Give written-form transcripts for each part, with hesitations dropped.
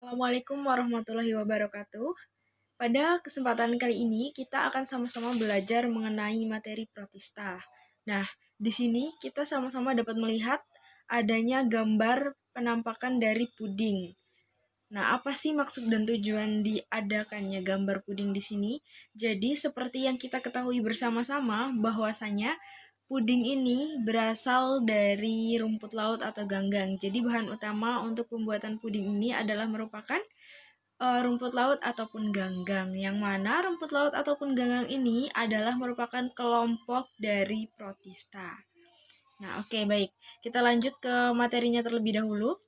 Assalamualaikum warahmatullahi wabarakatuh. Pada kesempatan kali ini kita akan sama-sama belajar mengenai materi protista. Nah, di sini kita sama-sama dapat melihat adanya gambar penampakan dari puding. Nah, apa sih maksud dan tujuan diadakannya gambar puding di sini? Jadi, seperti yang kita ketahui bersama-sama bahwasanya puding ini berasal dari rumput laut atau ganggang. Jadi, bahan utama untuk pembuatan puding ini adalah merupakan rumput laut ataupun ganggang. Yang mana rumput laut ataupun ganggang ini adalah merupakan kelompok dari protista. Nah, oke, baik. Kita lanjut ke materinya terlebih dahulu.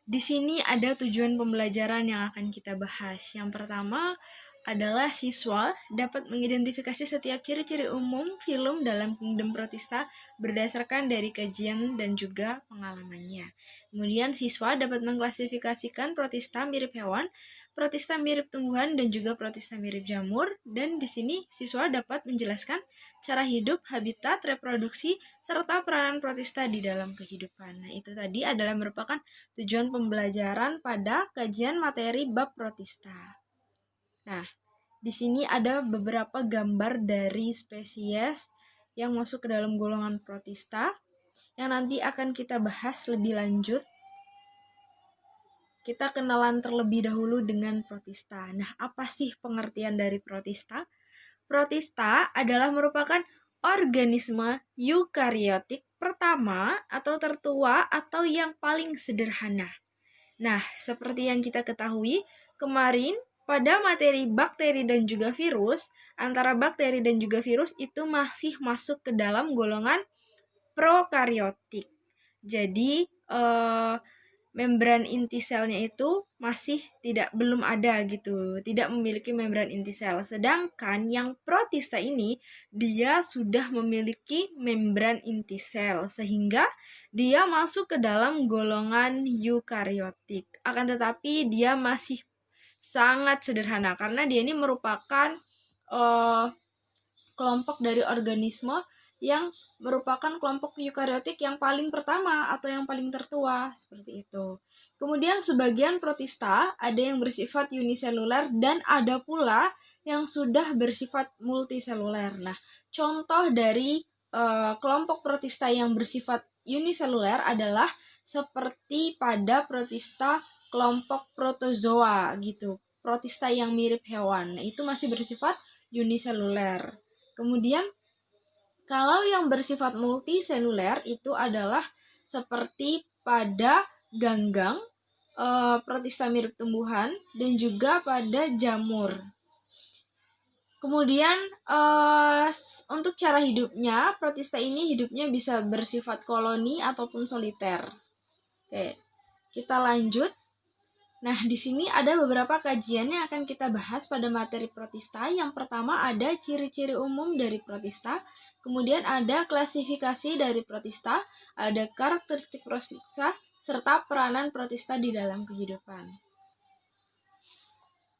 Di sini ada tujuan pembelajaran yang akan kita bahas. Yang pertama adalah siswa dapat mengidentifikasi setiap ciri-ciri umum film dalam Kingdom Protista berdasarkan dari kajian dan juga pengalamannya. Kemudian siswa dapat mengklasifikasikan protista mirip hewan, protista mirip tumbuhan, dan juga protista mirip jamur. Dan di sini siswa dapat menjelaskan cara hidup, habitat, reproduksi, serta peranan protista di dalam kehidupan. Nah, itu tadi adalah merupakan tujuan pembelajaran pada kajian materi bab protista. Nah, di sini ada beberapa gambar dari spesies yang masuk ke dalam golongan protista yang nanti akan kita bahas lebih lanjut. Kita kenalan terlebih dahulu dengan protista. Nah, apa sih pengertian dari protista? Protista adalah merupakan organisme eukariotik pertama atau tertua atau yang paling sederhana. Nah, seperti yang kita ketahui, kemarin pada materi bakteri dan juga virus, antara bakteri dan juga virus itu masih masuk ke dalam golongan prokariotik. Jadi, membran inti selnya itu masih belum ada gitu, tidak memiliki membran inti sel. Sedangkan yang protista ini dia sudah memiliki membran inti sel sehingga dia masuk ke dalam golongan eukariotik. Akan tetapi dia masih sangat sederhana karena dia ini merupakan kelompok dari organisme yang merupakan kelompok eukariotik yang paling pertama atau yang paling tertua, seperti itu. Kemudian sebagian protista ada yang bersifat uniseluler dan ada pula yang sudah bersifat multiseluler. Nah, contoh dari kelompok protista yang bersifat uniseluler adalah seperti pada protista kelompok protozoa gitu. Protista yang mirip hewan. Nah, itu masih bersifat uniseluler. Kemudian kalau yang bersifat multiseluler itu adalah seperti pada ganggang, protista mirip tumbuhan, dan juga pada jamur. Kemudian untuk cara hidupnya, protista ini hidupnya bisa bersifat koloni ataupun soliter. Oke, kita lanjut. Nah, di sini ada beberapa kajian yang akan kita bahas pada materi protista. Yang pertama ada ciri-ciri umum dari protista, kemudian ada klasifikasi dari protista, ada karakteristik protista, serta peranan protista di dalam kehidupan.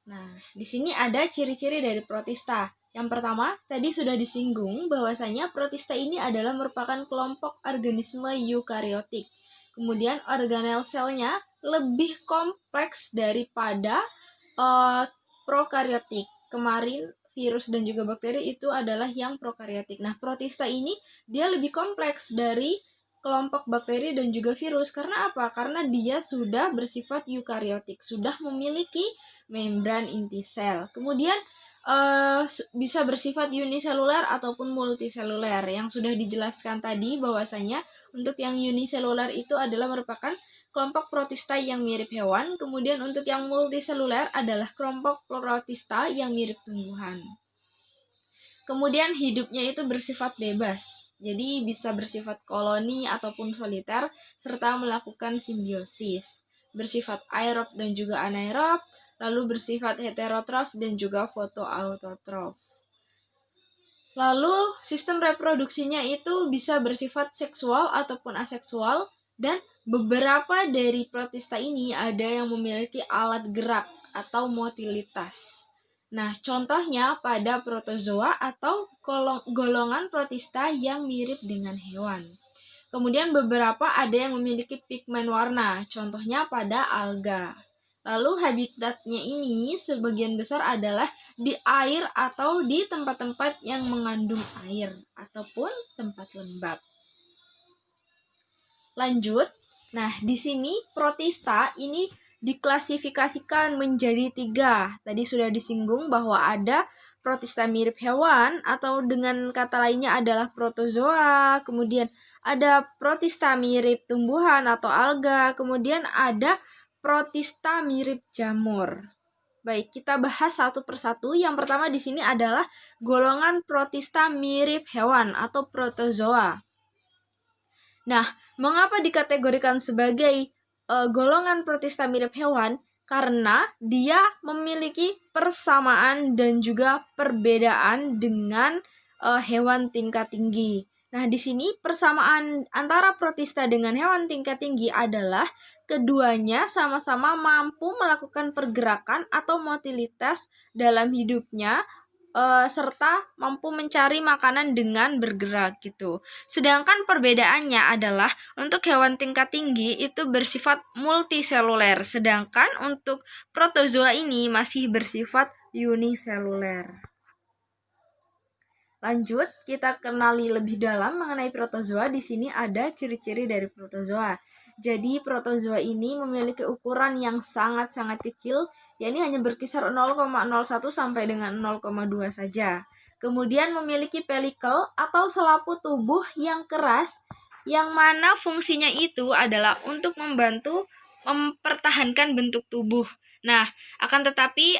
Nah, di sini ada ciri-ciri dari protista. Yang pertama, tadi sudah disinggung bahwasanya protista ini adalah merupakan kelompok organisme eukariotik. Kemudian organel selnya lebih kompleks daripada prokariotik. Kemarin virus dan juga bakteri itu adalah yang prokariotik. Nah, protista ini dia lebih kompleks dari kelompok bakteri dan juga virus. Karena apa? Karena dia sudah bersifat eukariotik, sudah memiliki membran inti sel. Kemudian bisa bersifat uniseluler ataupun multiseluler. Yang sudah dijelaskan tadi bahwasanya untuk yang uniseluler itu adalah merupakan kelompok protista yang mirip hewan. Kemudian untuk yang multiseluler adalah kelompok protista yang mirip tumbuhan. Kemudian hidupnya itu bersifat bebas. Jadi bisa bersifat koloni ataupun soliter serta melakukan simbiosis. Bersifat aerob dan juga anaerob, lalu bersifat heterotrof dan juga fotoautotrof. Lalu sistem reproduksinya itu bisa bersifat seksual ataupun aseksual, dan beberapa dari protista ini ada yang memiliki alat gerak atau motilitas. Nah, contohnya pada protozoa atau golongan protista yang mirip dengan hewan. Kemudian beberapa ada yang memiliki pigmen warna, contohnya pada alga. Lalu habitatnya ini sebagian besar adalah di air atau di tempat-tempat yang mengandung air ataupun tempat lembab. Lanjut. Nah, di sini protista ini diklasifikasikan menjadi 3. Tadi sudah disinggung bahwa ada protista mirip hewan atau dengan kata lainnya adalah protozoa, kemudian ada protista mirip tumbuhan atau alga, kemudian ada protista mirip jamur. Baik, kita bahas satu persatu. Yang pertama di sini adalah golongan protista mirip hewan atau protozoa. Nah, mengapa dikategorikan sebagai golongan protista mirip hewan? Karena dia memiliki persamaan dan juga perbedaan dengan hewan tingkat tinggi. Nah, di sini persamaan antara protista dengan hewan tingkat tinggi adalah keduanya sama-sama mampu melakukan pergerakan atau motilitas dalam hidupnya, serta mampu mencari makanan dengan bergerak gitu. Sedangkan perbedaannya adalah untuk hewan tingkat tinggi itu bersifat multiseluler, sedangkan untuk protozoa ini masih bersifat uniseluler. Lanjut, kita kenali lebih dalam mengenai protozoa. Di sini ada ciri-ciri dari protozoa. Jadi protozoa ini memiliki ukuran yang sangat-sangat kecil, yakni hanya berkisar 0,01 sampai dengan 0,2 saja. Kemudian memiliki pelikel atau selaput tubuh yang keras, yang mana fungsinya itu adalah untuk membantu mempertahankan bentuk tubuh. Nah, akan tetapi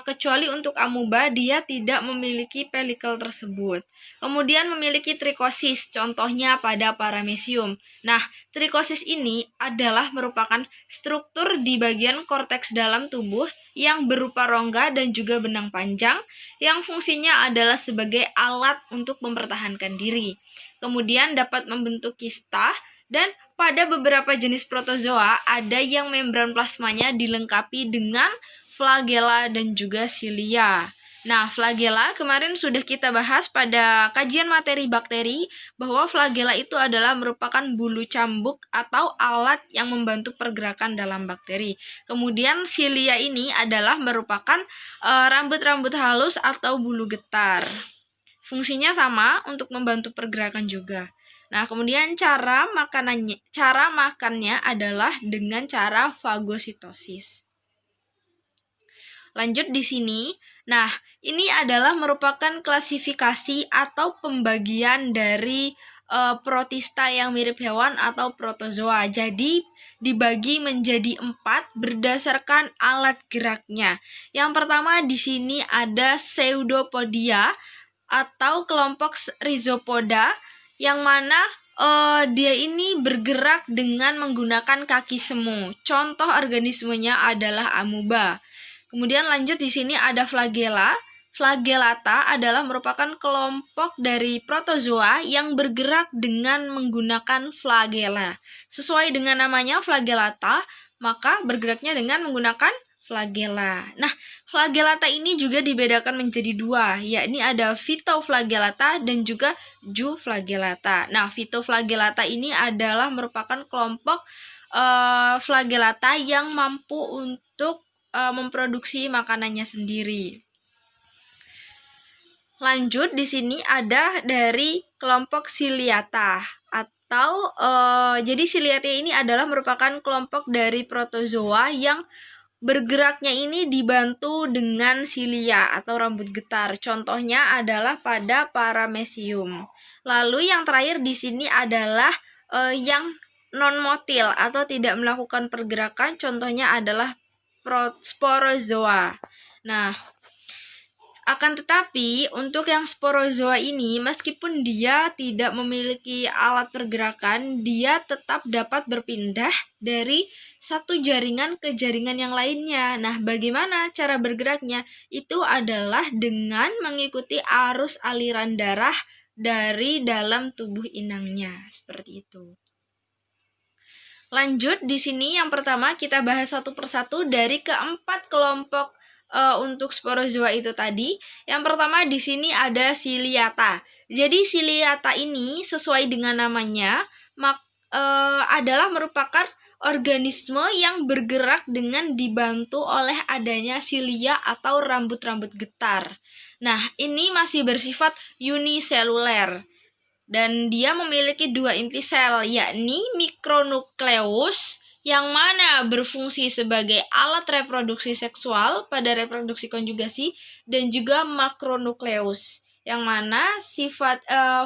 kecuali untuk amuba dia tidak memiliki pelikel tersebut. Kemudian memiliki trikosis, contohnya pada paramecium. Nah, trikosis ini adalah merupakan struktur di bagian korteks dalam tubuh yang berupa rongga dan juga benang panjang yang fungsinya adalah sebagai alat untuk mempertahankan diri. Kemudian dapat membentuk kista dan pada beberapa jenis protozoa ada yang membran plasmanya dilengkapi dengan flagela dan juga silia. Nah, flagela kemarin sudah kita bahas pada kajian materi bakteri bahwa flagela itu adalah merupakan bulu cambuk atau alat yang membantu pergerakan dalam bakteri. Kemudian silia ini adalah merupakan rambut-rambut halus atau bulu getar. Fungsinya sama untuk membantu pergerakan juga. Nah, kemudian cara makannya adalah dengan cara fagositosis. Lanjut di sini. Nah, ini adalah merupakan klasifikasi atau pembagian dari protista yang mirip hewan atau protozoa. Jadi, dibagi menjadi 4 berdasarkan alat geraknya. Yang pertama di sini ada pseudopodia atau kelompok rhizopoda, yang mana dia ini bergerak dengan menggunakan kaki semu. Contoh organismenya adalah amuba. Kemudian lanjut di sini ada flagella. Flagellata adalah merupakan kelompok dari protozoa yang bergerak dengan menggunakan flagella. Sesuai dengan namanya flagellata, maka bergeraknya dengan menggunakan flagella. Nah, flagellata ini juga dibedakan menjadi 2, yakni ada phytoflagellata dan juga euflagellata. Nah, phytoflagellata ini adalah merupakan kelompok flagellata yang mampu untuk memproduksi makanannya sendiri. Lanjut di sini ada dari kelompok ciliata atau jadi ciliata ini adalah merupakan kelompok dari protozoa yang bergeraknya ini dibantu dengan silia atau rambut getar. Contohnya adalah pada paramecium. Lalu yang terakhir di sini adalah yang non-motil atau tidak melakukan pergerakan. Contohnya adalah sporozoa. Nah, akan tetapi, untuk yang sporozoa ini, meskipun dia tidak memiliki alat pergerakan, dia tetap dapat berpindah dari satu jaringan ke jaringan yang lainnya. Nah, bagaimana cara bergeraknya? Itu adalah dengan mengikuti arus aliran darah dari dalam tubuh inangnya. Seperti itu. Lanjut, di sini yang pertama kita bahas satu persatu dari keempat kelompok untuk sporozoa itu tadi. Yang pertama di sini ada ciliata. Jadi ciliata ini sesuai dengan namanya adalah merupakan organisme yang bergerak dengan dibantu oleh adanya silia atau rambut-rambut getar. Nah, ini masih bersifat uniseluler dan dia memiliki dua inti sel, yakni mikronukleus yang mana berfungsi sebagai alat reproduksi seksual pada reproduksi konjugasi, dan juga makronukleus yang mana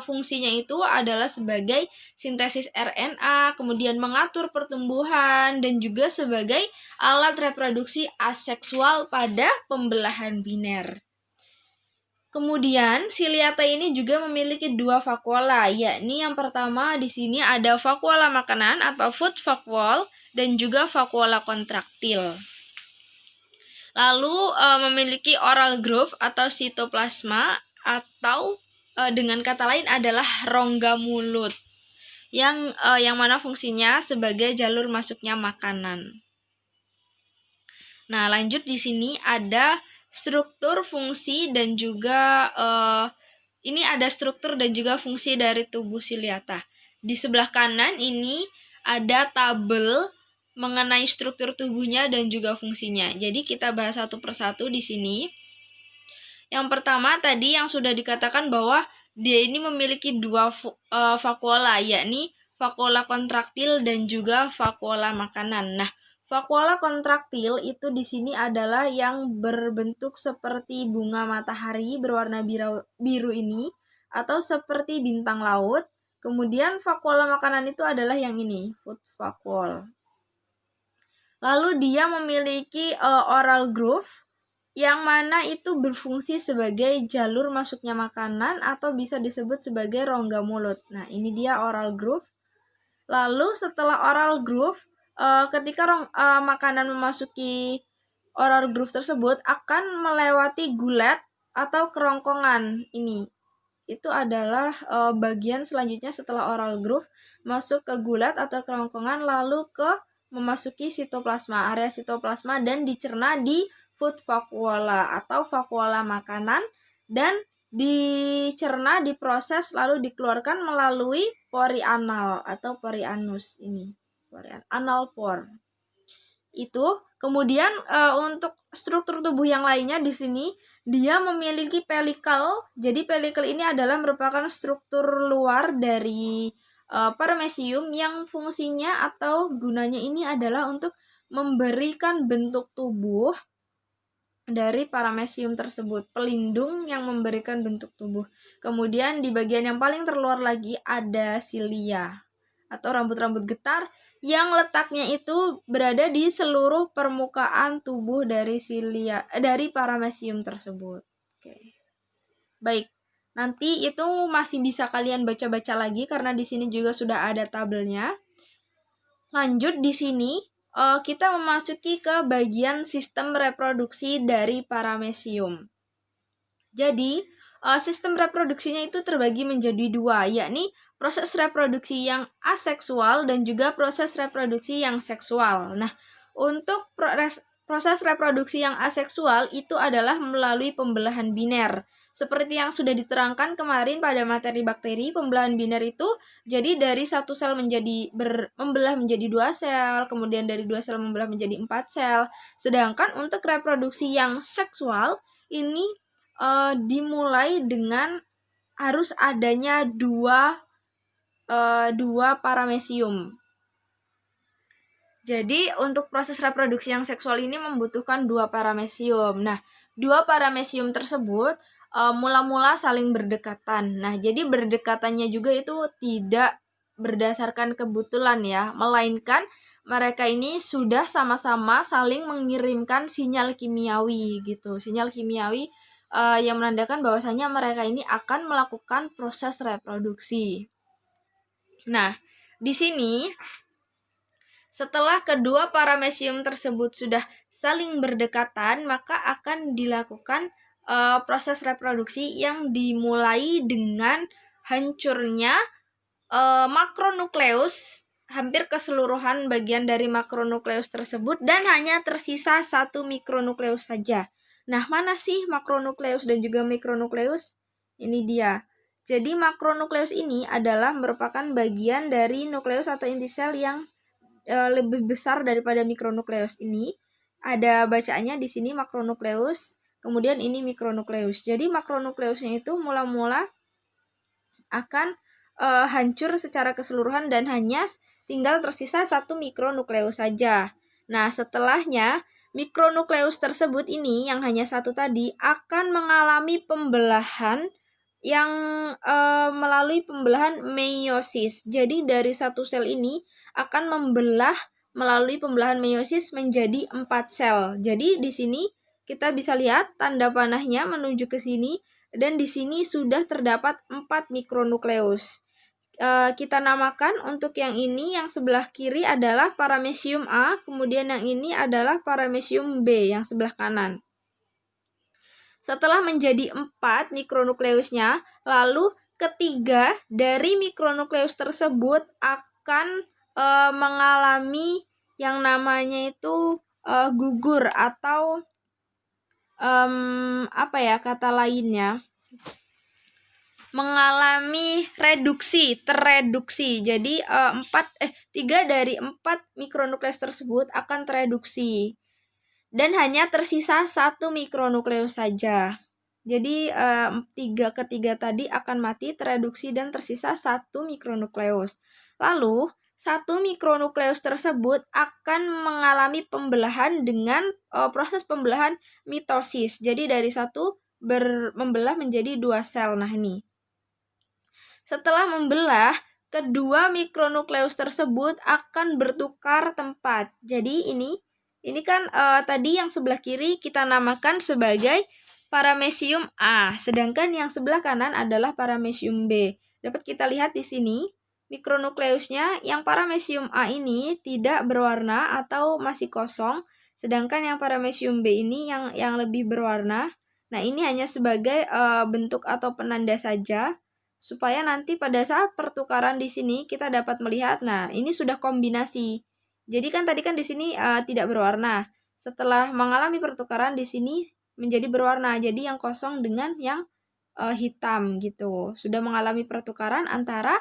fungsinya itu adalah sebagai sintesis RNA, kemudian mengatur pertumbuhan, dan juga sebagai alat reproduksi aseksual pada pembelahan biner. Kemudian, siliata ini juga memiliki dua vakuola, yakni yang pertama di sini ada vakuola makanan atau food vacuole dan juga vakuola kontraktil. Lalu memiliki oral groove atau sitoplasma, atau dengan kata lain adalah rongga mulut yang mana fungsinya sebagai jalur masuknya makanan. Nah, lanjut di sini ada struktur, fungsi, dan juga ini ada struktur dan juga fungsi dari tubuh siliata. Di sebelah kanan ini ada tabel mengenai struktur tubuhnya dan juga fungsinya. Jadi kita bahas satu persatu di sini. Yang pertama tadi yang sudah dikatakan bahwa dia ini memiliki dua vakuola, yakni vakuola kontraktil dan juga vakuola makanan. Nah, vakuola kontraktil itu di sini adalah yang berbentuk seperti bunga matahari berwarna biru ini, atau seperti bintang laut. Kemudian vakuola makanan itu adalah yang ini, food vacuole. Lalu dia memiliki oral groove yang mana itu berfungsi sebagai jalur masuknya makanan atau bisa disebut sebagai rongga mulut. Nah, ini dia oral groove. Lalu setelah oral groove, ketika makanan memasuki oral groove tersebut akan melewati gulet atau kerongkongan ini. Itu adalah bagian selanjutnya setelah oral groove, masuk ke gulet atau kerongkongan, lalu ke memasuki sitoplasma, area sitoplasma, dan dicerna di food vacuola atau vakuola makanan, dan dicerna, diproses, lalu dikeluarkan melalui pori anal atau pori anus ini, anal pore. Itu kemudian untuk struktur tubuh yang lainnya di sini dia memiliki pelikel. Jadi pelikel ini adalah merupakan struktur luar dari paramecium yang fungsinya atau gunanya ini adalah untuk memberikan bentuk tubuh dari paramecium tersebut, pelindung yang memberikan bentuk tubuh. Kemudian di bagian yang paling terluar lagi ada silia atau rambut-rambut getar yang letaknya itu berada di seluruh permukaan tubuh dari paramecium tersebut. Oke. Baik. Nanti itu masih bisa kalian baca-baca lagi karena di sini juga sudah ada tabelnya. Lanjut di sini kita memasuki ke bagian sistem reproduksi dari paramecium. Jadi, sistem reproduksinya itu terbagi menjadi dua, yakni proses reproduksi yang aseksual dan juga proses reproduksi yang seksual. Nah, untuk proses reproduksi yang aseksual itu adalah melalui pembelahan biner. Seperti yang sudah diterangkan kemarin pada materi bakteri, pembelahan biner itu jadi dari satu sel membelah menjadi dua sel, kemudian dari dua sel membelah menjadi 4 sel. Sedangkan untuk reproduksi yang seksual ini dimulai dengan harus adanya dua paramecium. Jadi untuk proses reproduksi yang seksual ini membutuhkan dua paramecium. Nah, dua paramecium tersebut mula-mula saling berdekatan. Nah, jadi berdekatannya juga itu tidak berdasarkan kebetulan ya, melainkan mereka ini sudah sama-sama saling mengirimkan sinyal kimiawi gitu. Sinyal kimiawi yang menandakan bahwasanya mereka ini akan melakukan proses reproduksi. Nah, di sini setelah kedua paramecium tersebut sudah saling berdekatan, maka akan dilakukan proses reproduksi yang dimulai dengan hancurnya makronukleus, hampir keseluruhan bagian dari makronukleus tersebut, dan hanya tersisa satu mikronukleus saja. Nah, mana sih makronukleus dan juga mikronukleus? Ini dia. Jadi makronukleus ini adalah merupakan bagian dari nukleus atau inti sel yang lebih besar daripada mikronukleus ini. Ada bacaannya di sini makronukleus, kemudian ini mikronukleus. Jadi makronukleusnya itu mula-mula akan hancur secara keseluruhan dan hanya tinggal tersisa satu mikronukleus saja. Nah, setelahnya mikronukleus tersebut ini yang hanya satu tadi akan mengalami pembelahan yang melalui pembelahan meiosis. Jadi dari satu sel ini akan membelah melalui pembelahan meiosis menjadi 4 sel. Jadi di sini kita bisa lihat tanda panahnya menuju ke sini dan di sini sudah terdapat 4 mikronukleus. Kita namakan untuk yang ini, yang sebelah kiri adalah paramecium A, kemudian yang ini adalah paramecium B yang sebelah kanan. Setelah menjadi 4 mikronukleusnya, lalu ketiga dari mikronukleus tersebut akan mengalami yang namanya itu gugur atau kata lainnya, mengalami tereduksi. Jadi 3 dari 4 mikronukleus tersebut akan tereduksi dan hanya tersisa 1 mikronukleus saja. Jadi ketiga tadi akan mati, tereduksi dan tersisa 1 mikronukleus. Lalu 1 mikronukleus tersebut akan mengalami pembelahan dengan proses pembelahan mitosis. Jadi dari 1 membelah menjadi 2 sel. Nah, ini. Setelah membelah, kedua mikronukleus tersebut akan bertukar tempat. Jadi ini kan tadi yang sebelah kiri kita namakan sebagai paramecium A, sedangkan yang sebelah kanan adalah paramecium B. Dapat kita lihat di sini, mikronukleusnya yang paramecium A ini tidak berwarna atau masih kosong, sedangkan yang paramecium B ini yang lebih berwarna. Nah, ini hanya sebagai bentuk atau penanda saja, supaya nanti pada saat pertukaran di sini kita dapat melihat, nah ini sudah kombinasi. Jadi kan tadi kan di sini tidak berwarna. Setelah mengalami pertukaran di sini menjadi berwarna. Jadi yang kosong dengan yang hitam gitu. Sudah mengalami pertukaran antara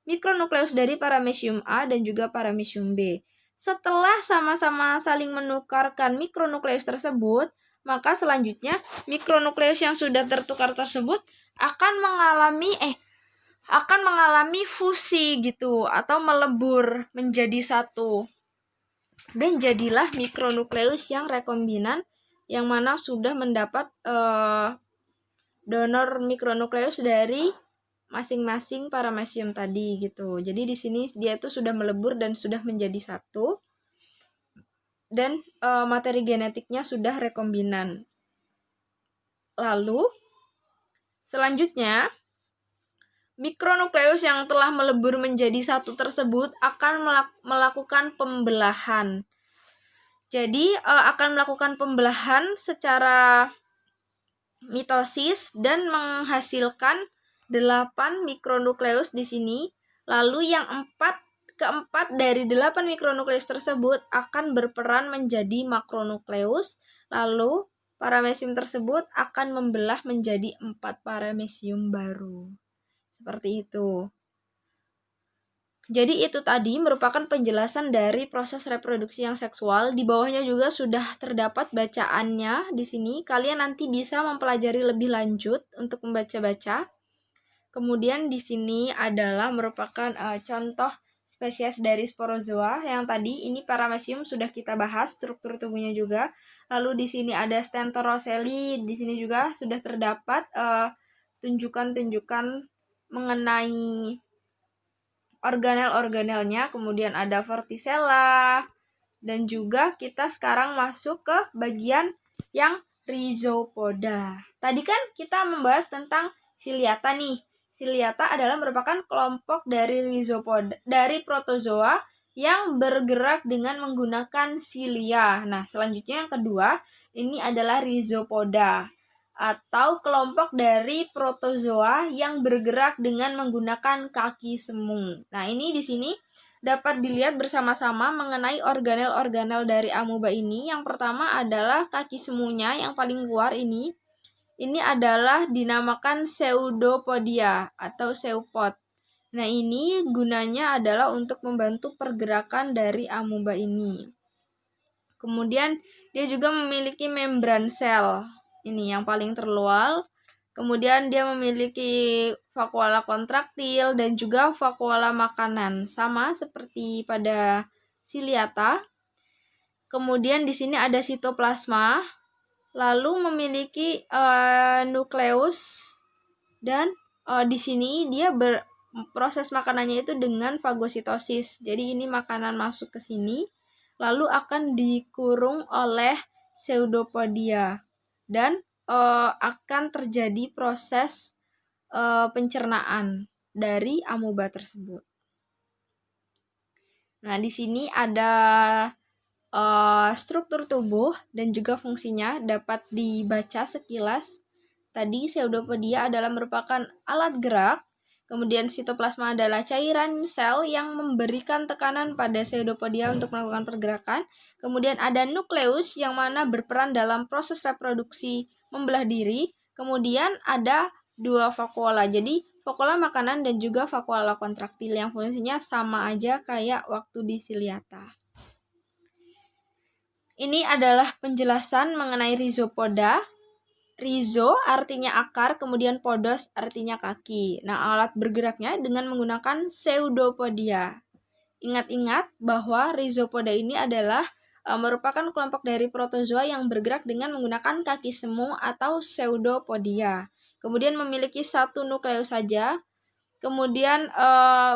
mikronukleus dari paramecium A dan juga paramecium B. Setelah sama-sama saling menukarkan mikronukleus tersebut, maka selanjutnya mikronukleus yang sudah tertukar tersebut akan mengalami fusi gitu atau melebur menjadi satu. Dan jadilah mikronukleus yang rekombinan yang mana sudah mendapat donor mikronukleus dari masing-masing paramecium tadi gitu. Jadi di sini dia itu sudah melebur dan sudah menjadi satu. Dan materi genetiknya sudah rekombinan. Lalu selanjutnya mikronukleus yang telah melebur menjadi satu tersebut akan melakukan pembelahan. Jadi akan melakukan pembelahan secara mitosis dan menghasilkan 8 mikronukleus di sini. Lalu yang keempat dari 8 mikronukleus tersebut akan berperan menjadi makronukleus. Lalu paramecium tersebut akan membelah menjadi 4 paramecium baru. Seperti itu. Jadi itu tadi merupakan penjelasan dari proses reproduksi yang seksual. Di bawahnya juga sudah terdapat bacaannya di sini. Kalian nanti bisa mempelajari lebih lanjut untuk membaca-baca. Kemudian di sini adalah merupakan contoh spesies dari sporozoa yang tadi ini paramecium sudah kita bahas struktur tubuhnya juga. Lalu di sini ada Stentoroceli. Di sini juga sudah terdapat tunjukan-tunjukan mengenai organel-organelnya, kemudian ada Vorticella, dan juga kita sekarang masuk ke bagian yang Rhizopoda. Tadi kan kita membahas tentang Ciliata nih. Ciliata adalah merupakan kelompok dari Rhizopoda, dari protozoa yang bergerak dengan menggunakan silia. Nah, selanjutnya yang kedua, ini adalah Rhizopoda atau kelompok dari protozoa yang bergerak dengan menggunakan kaki semu. Nah, ini di sini dapat dilihat bersama-sama mengenai organel-organel dari amoeba ini. Yang pertama adalah kaki semunya yang paling luar ini. ini adalah dinamakan pseudopodia atau pseudopod. Nah, ini gunanya adalah untuk membantu pergerakan dari amoeba ini. Kemudian dia juga memiliki membran sel. Ini yang paling terluar. Kemudian dia memiliki vakuola kontraktil dan juga vakuola makanan, sama seperti pada Ciliata. Kemudian di sini ada sitoplasma, lalu memiliki nukleus, dan di sini dia proses makanannya itu dengan fagositosis. Jadi ini makanan masuk ke sini, lalu akan dikurung oleh pseudopodia dan akan terjadi proses pencernaan dari amoeba tersebut. Nah, di sini ada struktur tubuh dan juga fungsinya dapat dibaca sekilas. Tadi pseudopodia adalah merupakan alat gerak, kemudian sitoplasma adalah cairan sel yang memberikan tekanan pada pseudopodia untuk melakukan pergerakan. Kemudian ada nukleus yang mana berperan dalam proses reproduksi membelah diri. Kemudian ada dua vakuola. Jadi vakuola makanan dan juga vakuola kontraktil yang fungsinya sama aja kayak waktu di Ciliata. Ini adalah penjelasan mengenai rhizopoda. Rhizo artinya akar, kemudian podos artinya kaki. Nah, alat bergeraknya dengan menggunakan pseudopodia. Ingat-ingat bahwa rhizopoda ini adalah merupakan kelompok dari protozoa yang bergerak dengan menggunakan kaki semu atau pseudopodia. Kemudian memiliki satu nukleus saja. Kemudian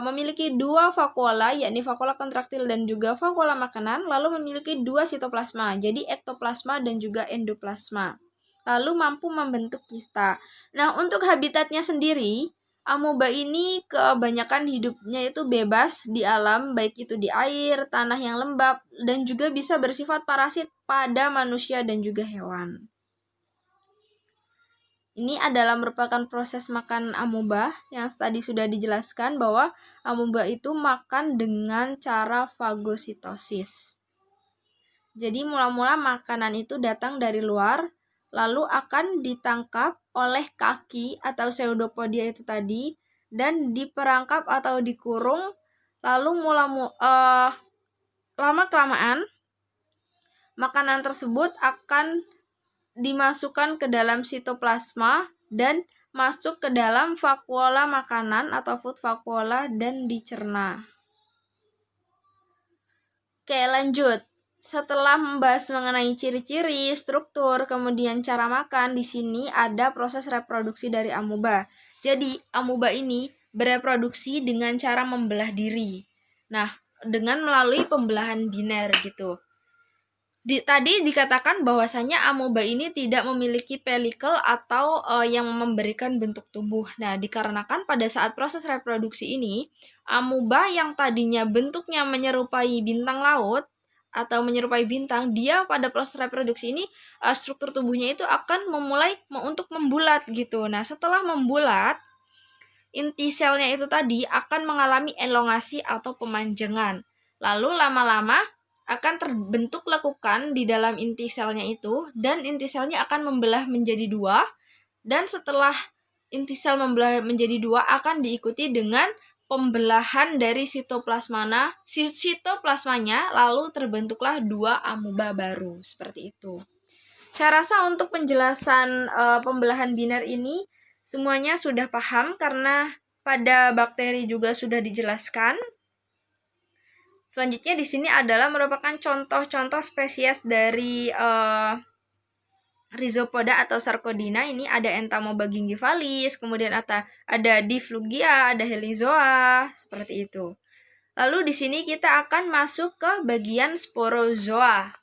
memiliki dua vakuola, yakni vakuola kontraktil dan juga vakuola makanan, lalu memiliki dua sitoplasma, jadi ektoplasma dan juga endoplasma. Lalu mampu membentuk kista. Nah, untuk habitatnya sendiri, amoeba ini kebanyakan hidupnya itu bebas di alam, baik itu di air, tanah yang lembab, dan juga bisa bersifat parasit pada manusia dan juga hewan. Ini adalah merupakan proses makan amoeba yang tadi sudah dijelaskan bahwa amoeba itu makan dengan cara fagositosis. Jadi mula-mula makanan itu datang dari luar, lalu akan ditangkap oleh kaki atau pseudopodia itu tadi dan diperangkap atau dikurung, lalu lama-kelamaan makanan tersebut akan dimasukkan ke dalam sitoplasma dan masuk ke dalam vakuola makanan atau food vakuola dan dicerna. Oke, lanjut. Setelah membahas mengenai ciri-ciri, struktur, kemudian cara makan, di sini ada proses reproduksi dari amoeba. Jadi, amoeba ini bereproduksi dengan cara membelah diri. Nah, dengan melalui pembelahan biner gitu. Tadi dikatakan bahwasanya amoeba ini tidak memiliki pelikel atau yang memberikan bentuk tubuh. Nah, dikarenakan pada saat proses reproduksi ini, amoeba yang tadinya bentuknya menyerupai bintang laut atau menyerupai bintang, dia pada proses reproduksi ini struktur tubuhnya itu akan memulai untuk membulat gitu. Nah, setelah membulat, inti selnya itu tadi akan mengalami elongasi atau pemanjangan. Lalu lama-lama akan terbentuk lekukan di dalam inti selnya itu, dan inti selnya akan membelah menjadi dua, dan setelah inti sel membelah menjadi dua akan diikuti dengan pembelahan dari sitoplasmanya, lalu terbentuklah dua amoeba baru, seperti itu. Saya rasa untuk penjelasan pembelahan biner ini semuanya sudah paham karena pada bakteri juga sudah dijelaskan. Selanjutnya di sini adalah merupakan contoh-contoh spesies dari Rhizopoda atau Sarcodina. Ini ada Entamoeba gingivalis, kemudian ada Diflugia, ada Helizoa, seperti itu. Lalu di sini kita akan masuk ke bagian sporozoa.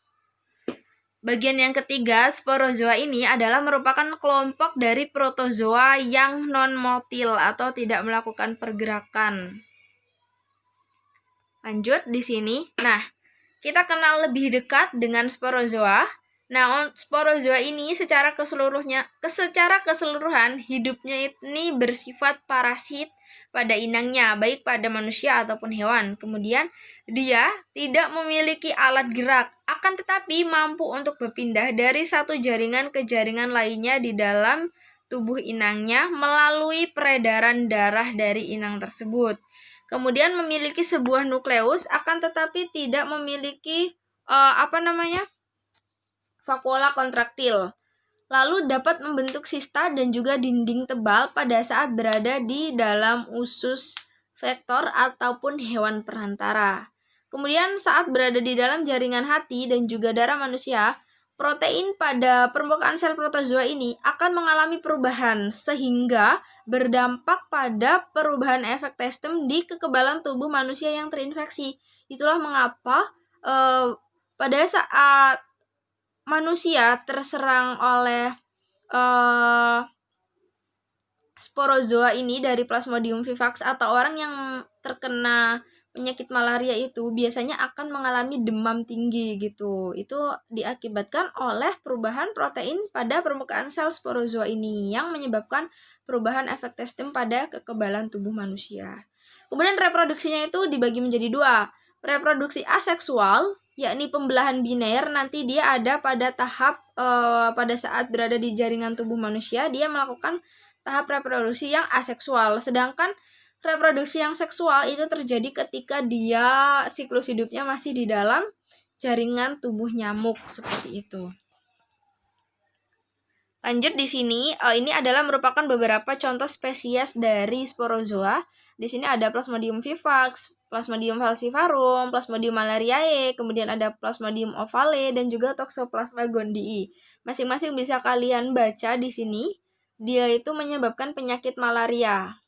Bagian yang ketiga, sporozoa ini adalah merupakan kelompok dari protozoa yang non-motil atau tidak melakukan pergerakan. Lanjut di sini. Nah, kita kenal lebih dekat dengan sporozoa. Nah, sporozoa ini secara keseluruhan hidupnya ini bersifat parasit pada inangnya, baik pada manusia ataupun hewan. Kemudian dia tidak memiliki alat gerak, akan tetapi mampu untuk berpindah dari satu jaringan ke jaringan lainnya di dalam tubuh inangnya melalui peredaran darah dari inang tersebut. Kemudian memiliki sebuah nukleus, akan tetapi tidak memiliki vakuola kontraktil. Lalu dapat membentuk sista dan juga dinding tebal pada saat berada di dalam usus vektor ataupun hewan perantara. Kemudian saat berada di dalam jaringan hati dan juga darah manusia, protein pada permukaan sel protozoa ini akan mengalami perubahan sehingga berdampak pada perubahan efek testem di kekebalan tubuh manusia yang terinfeksi. Itulah mengapa pada saat manusia terserang oleh sporozoa ini dari Plasmodium vivax atau orang yang terkena penyakit malaria itu biasanya akan mengalami demam tinggi gitu. Itu diakibatkan oleh perubahan protein pada permukaan sel sporozoa ini yang menyebabkan perubahan efek testem pada kekebalan tubuh manusia. Kemudian reproduksinya itu dibagi menjadi dua. Reproduksi aseksual, yakni pembelahan biner, nanti dia ada pada tahap pada saat berada di jaringan tubuh manusia, dia melakukan tahap reproduksi yang aseksual. Sedangkan reproduksi yang seksual itu terjadi ketika dia siklus hidupnya masih di dalam jaringan tubuh nyamuk, seperti itu. Lanjut di sini, ini adalah merupakan beberapa contoh spesies dari sporozoa. Di sini ada Plasmodium vivax, Plasmodium falciparum, Plasmodium malariae, kemudian ada Plasmodium ovale dan juga Toxoplasma gondii. Masing-masing bisa kalian baca di sini. Dia itu menyebabkan penyakit malaria.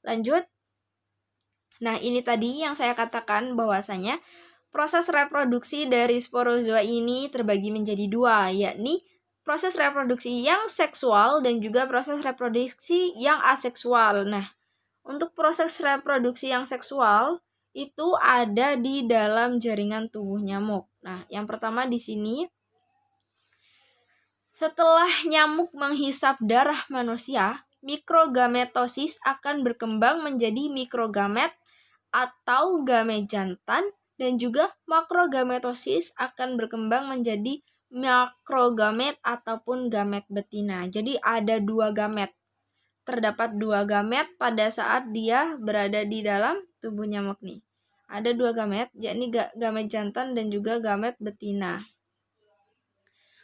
Lanjut. Nah, ini tadi yang saya katakan bahwasanya proses reproduksi dari sporozoa ini terbagi menjadi dua, yakni proses reproduksi yang seksual dan juga proses reproduksi yang aseksual. Nah, untuk proses reproduksi yang seksual itu ada di dalam jaringan tubuh nyamuk. Nah, yang pertama di sini, setelah nyamuk menghisap darah manusia, mikrogametosis akan berkembang menjadi mikrogamet atau gamet jantan, dan juga makrogametosis akan berkembang menjadi makrogamet ataupun gamet betina. Jadi ada dua gamet. Terdapat dua gamet pada saat dia berada di dalam tubuh nyamuk nih. Ada dua gamet, yakni gamet jantan dan juga gamet betina.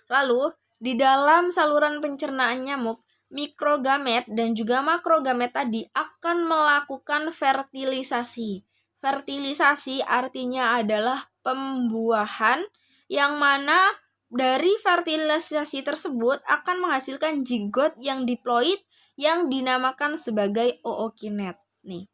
Lalu, di dalam saluran pencernaan nyamuk, mikrogamet dan juga makrogamet tadi akan melakukan fertilisasi. Fertilisasi artinya adalah pembuahan, yang mana dari fertilisasi tersebut akan menghasilkan zigot yang diploid yang dinamakan sebagai ookinet. Nih,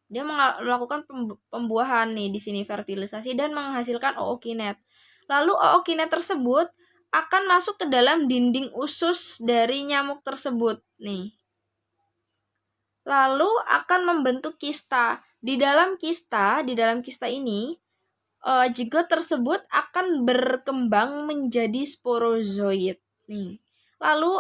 dia melakukan pembuahan nih di sini fertilisasi dan menghasilkan ookinet. Lalu ookinet tersebut akan masuk ke dalam dinding usus dari nyamuk tersebut nih. Lalu akan membentuk kista. Di dalam kista ini zigot tersebut akan berkembang menjadi sporozoid nih. Lalu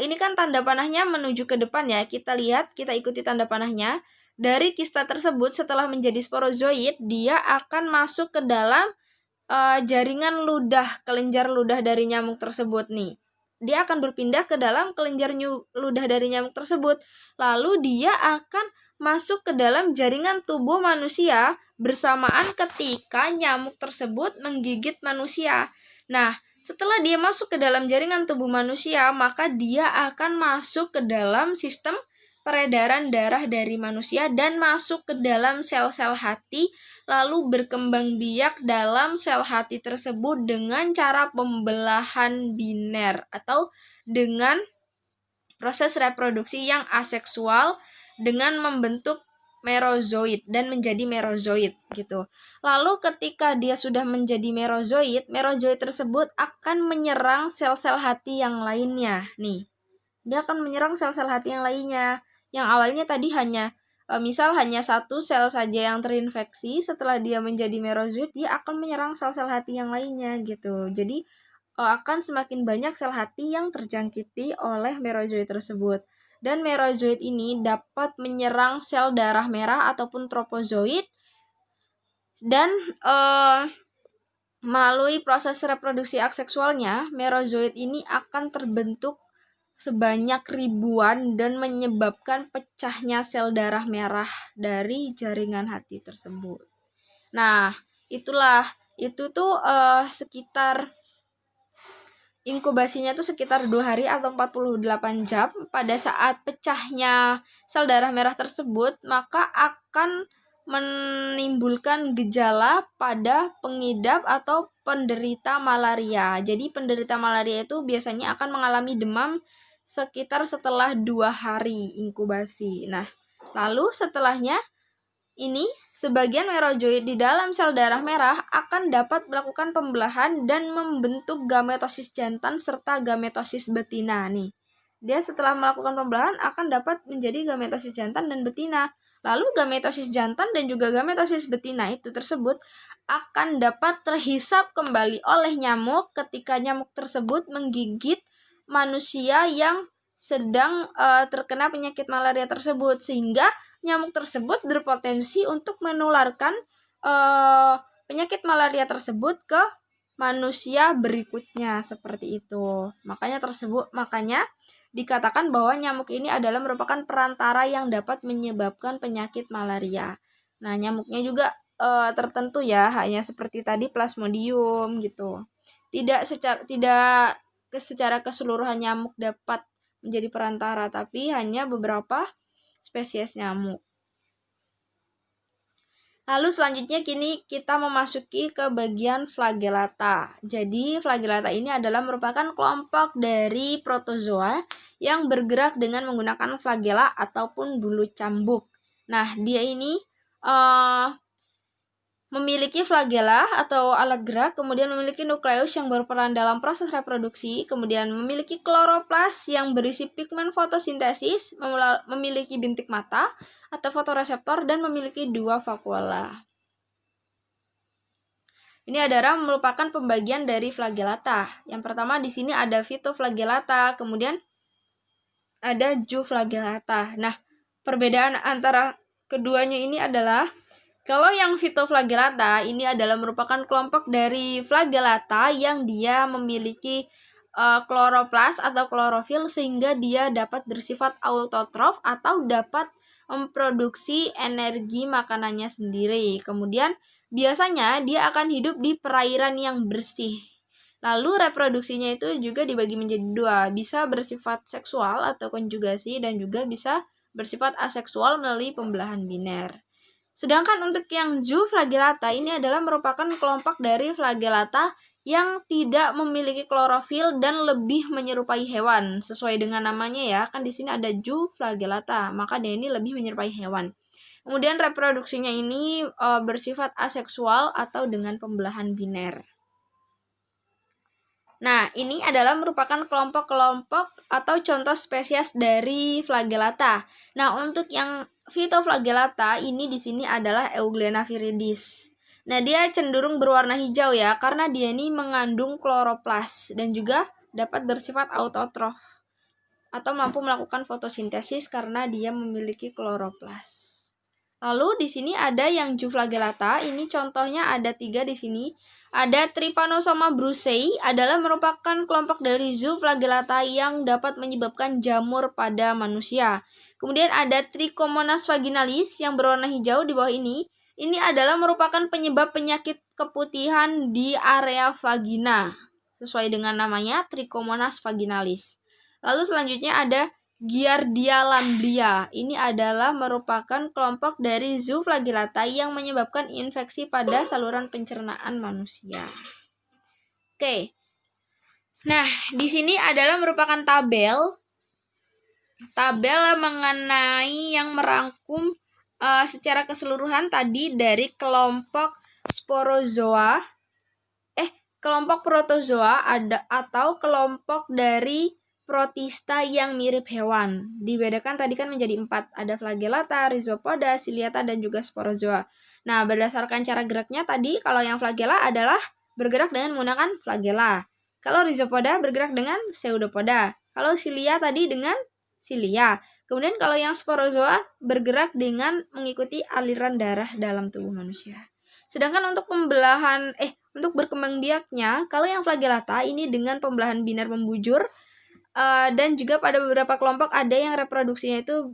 ini kan tanda panahnya menuju ke depan ya. Kita lihat, kita ikuti tanda panahnya. Dari kista tersebut setelah menjadi sporozoid, dia akan masuk ke dalam jaringan ludah, kelenjar ludah dari nyamuk tersebut nih. Dia akan berpindah ke dalam kelenjar ludah dari nyamuk tersebut. Lalu dia akan masuk ke dalam jaringan tubuh manusia bersamaan ketika nyamuk tersebut menggigit manusia. Nah, setelah dia masuk ke dalam jaringan tubuh manusia, maka dia akan masuk ke dalam sistem peredaran darah dari manusia dan masuk ke dalam sel-sel hati, lalu berkembang biak dalam sel hati tersebut dengan cara pembelahan biner atau dengan proses reproduksi yang aseksual dengan membentuk merozoid dan menjadi merozoid gitu. Lalu ketika dia sudah menjadi merozoid tersebut akan menyerang sel-sel hati yang lainnya nih. Dia akan menyerang sel-sel hati yang lainnya. Yang awalnya tadi hanya satu sel saja yang terinfeksi, setelah dia menjadi merozoid, dia akan menyerang sel-sel hati yang lainnya gitu. Jadi akan semakin banyak sel hati yang terjangkiti oleh merozoit tersebut. Dan merozoit ini dapat menyerang sel darah merah ataupun tropozoit dan melalui proses reproduksi aseksualnya, merozoit ini akan terbentuk sebanyak ribuan dan menyebabkan pecahnya sel darah merah dari jaringan hati tersebut. Nah, itu tuh sekitar inkubasinya tuh sekitar 2 hari atau 48 jam. Pada saat pecahnya sel darah merah tersebut, maka akan menimbulkan gejala pada pengidap atau penderita malaria. Jadi penderita malaria itu biasanya akan mengalami demam sekitar setelah 2 hari inkubasi. Nah, lalu setelahnya ini, sebagian merozoit di dalam sel darah merah akan dapat melakukan pembelahan dan membentuk gametosis jantan serta gametosis betina nih. Dia setelah melakukan pembelahan akan dapat menjadi gametosis jantan dan betina. Lalu gametosis jantan dan juga gametosis betina itu tersebut akan dapat terhisap kembali oleh nyamuk ketika nyamuk tersebut menggigit manusia yang sedang terkena penyakit malaria tersebut, sehingga nyamuk tersebut berpotensi untuk menularkan penyakit malaria tersebut ke manusia berikutnya, seperti itu. Makanya dikatakan bahwa nyamuk ini adalah merupakan perantara yang dapat menyebabkan penyakit malaria. Nah, nyamuknya juga tertentu ya, hanya seperti tadi Plasmodium gitu. Tidak secara keseluruhan nyamuk dapat menjadi perantara, tapi hanya beberapa spesies nyamuk. Lalu selanjutnya kini kita memasuki ke bagian flagellata. Jadi flagellata ini adalah merupakan kelompok dari protozoa yang bergerak dengan menggunakan flagella ataupun bulu cambuk. Nah, dia ini memiliki flagella atau alat gerak, kemudian memiliki nukleus yang berperan dalam proses reproduksi, kemudian memiliki kloroplas yang berisi pigmen fotosintesis, memiliki bintik mata atau fotoreseptor, dan memiliki 2 vakuola. Ini adalah merupakan pembagian dari flagellata. Yang pertama di sini ada phytoflagellata, kemudian ada zooflagellata. Nah, perbedaan antara keduanya ini adalah kalau yang phytoflagellata ini adalah merupakan kelompok dari flagellata yang dia memiliki kloroplas atau klorofil, sehingga dia dapat bersifat autotrof atau dapat memproduksi energi makanannya sendiri. Kemudian biasanya dia akan hidup di perairan yang bersih. Lalu reproduksinya itu juga dibagi menjadi 2, bisa bersifat seksual atau konjugasi dan juga bisa bersifat aseksual melalui pembelahan biner. Sedangkan untuk yang zooflagellata ini adalah merupakan kelompok dari flagellata yang tidak memiliki klorofil dan lebih menyerupai hewan. Sesuai dengan namanya ya, kan di sini ada zooflagellata, maka dia ini lebih menyerupai hewan. Kemudian reproduksinya ini bersifat aseksual atau dengan pembelahan biner. Nah, ini adalah merupakan kelompok-kelompok atau contoh spesies dari flagellata. Nah, untuk yang phytoflagellata ini di sini adalah Euglena viridis. Nah, dia cenderung berwarna hijau ya, karena dia ini mengandung kloroplas dan juga dapat bersifat autotrof atau mampu melakukan fotosintesis karena dia memiliki kloroplas. Lalu di sini ada yang zooflagellata, ini contohnya ada 3 di sini. Ada Trypanosoma brucei, adalah merupakan kelompok dari zooflagellata yang dapat menyebabkan jamur pada manusia. Kemudian ada Trichomonas vaginalis yang berwarna hijau di bawah ini. Ini adalah merupakan penyebab penyakit keputihan di area vagina. Sesuai dengan namanya, Trichomonas vaginalis. Lalu selanjutnya ada Giardia lamblia. Ini adalah merupakan kelompok dari zooflagellata yang menyebabkan infeksi pada saluran pencernaan manusia. Oke. Nah, di sini adalah merupakan tabel mengenai yang merangkum secara keseluruhan tadi dari kelompok sporozoa, kelompok protozoa atau kelompok dari protista yang mirip hewan. Dibedakan tadi kan menjadi 4. Ada flagellata, rhizopoda, ciliata, dan juga sporozoa. Nah, berdasarkan cara geraknya tadi, kalau yang flagella adalah bergerak dengan menggunakan flagella. Kalau Rhizopoda bergerak dengan Pseudopoda. Kalau Cilia tadi dengan Cilia. Kemudian kalau yang Sporozoa bergerak dengan mengikuti aliran darah dalam tubuh manusia. Sedangkan untuk untuk berkembang biaknya, kalau yang Flagellata ini dengan pembelahan binar membujur, dan juga pada beberapa kelompok ada yang reproduksinya itu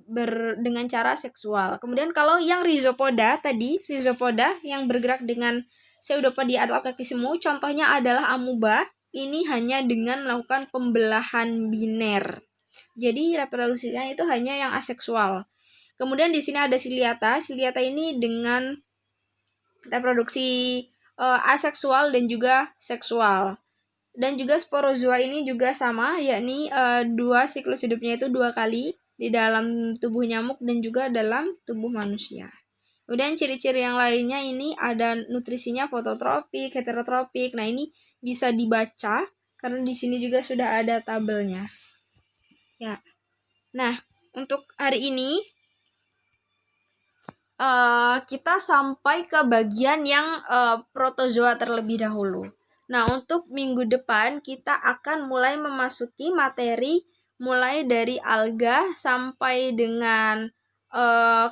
dengan cara seksual. Kemudian kalau yang Rhizopoda tadi, Rhizopoda yang bergerak dengan Pseudopodia atau kaki semu, contohnya adalah amuba, ini hanya dengan melakukan pembelahan biner. Jadi reproduksinya itu hanya yang aseksual. Kemudian di sini ada Ciliata. Ciliata ini dengan reproduksi aseksual dan juga seksual. Dan juga sporozoa ini juga sama, yakni dua siklus hidupnya itu 2 kali di dalam tubuh nyamuk dan juga dalam tubuh manusia. Kemudian ciri-ciri yang lainnya ini ada nutrisinya fototropik, heterotropik. Nah, ini bisa dibaca karena di sini juga sudah ada tabelnya. Ya. Nah, untuk hari ini kita sampai ke bagian yang protozoa terlebih dahulu. Nah, untuk minggu depan kita akan mulai memasuki materi mulai dari alga sampai dengan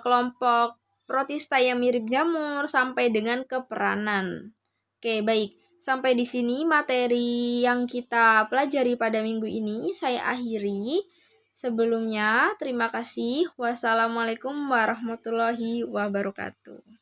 kelompok protista yang mirip jamur sampai dengan keperanan. Oke, baik. Sampai di sini materi yang kita pelajari pada minggu ini saya akhiri. Sebelumnya, terima kasih. Wassalamualaikum warahmatullahi wabarakatuh.